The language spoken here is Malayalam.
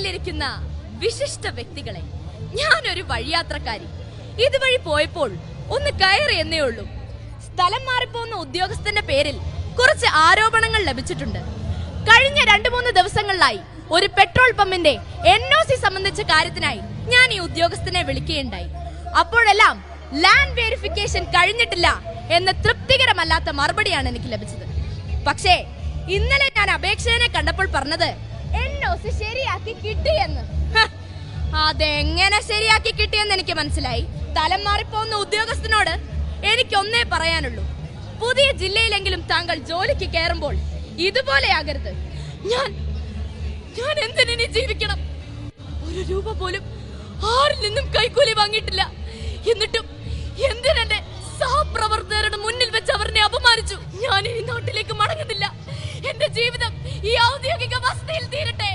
വേദിയിലിരിക്കുന്ന വിശിഷ്ട വ്യക്തികളെ, ഞാനൊരു വഴിയാത്രക്കാരി. ഇതുവഴി പോയപ്പോൾ ഒന്ന് കയറി എന്നേ ഉള്ളൂ. സ്ഥലം മാറിപ്പോകുന്ന ഉദ്യോഗസ്ഥന്റെ പേരിൽ കുറച്ച് ആരോപണങ്ങൾ ലഭിച്ചിട്ടുണ്ട്. കഴിഞ്ഞ 2-3 ദിവസങ്ങളിലായി ഒരു പെട്രോൾ പമ്പിന്റെ NOC സംബന്ധിച്ച കാര്യത്തിനായി ഞാൻ ഈ ഉദ്യോഗസ്ഥനെ വിളിക്കുകയുണ്ടായി. അപ്പോഴെല്ലാം ലാൻഡ് വെരിഫിക്കേഷൻ കഴിഞ്ഞിട്ടില്ല എന്ന തൃപ്തികരമല്ലാത്ത മറുപടിയാണ് എനിക്ക് ലഭിച്ചത്. പക്ഷേ ഇന്നലെ ഞാൻ അപേക്ഷകനെ കണ്ടപ്പോൾ പറഞ്ഞത് NOC ശരിയാക്കി കിട്ടിയെന്ന്. അതെങ്ങനെ ശരിയാക്കി കിട്ടിയെന്ന് എനിക്ക് മനസ്സിലായി. തലം മാറിപ്പോകുന്ന ഉദ്യോഗസ്ഥനോട് എനിക്കൊന്നേ പറയാനുള്ളൂ, പുതിയ ജില്ലയിലെങ്കിലും താങ്കൾ ജോലിക്ക് കയറുമ്പോൾ ഇതുപോലെയാകരുത്. ഞാൻ എന്തിനി ജീവിക്കണം? 1 രൂപ പോലും ആരിൽ നിന്നും കൈക്കൂലി വാങ്ങിയിട്ടില്ല. എന്നിട്ടും എന്തിനെന്റെ സഹപ്രവർത്തകരുടെ മുന്നിൽ വെച്ച് അവരെ അപമാനിച്ചു? ഞാൻ ഈ നാട്ടിലേക്ക് മടങ്ങുന്നില്ല. എന്റെ ജീവിതം ഈ ഔദ്യോഗിക വസതിയിൽ തീരട്ടെ.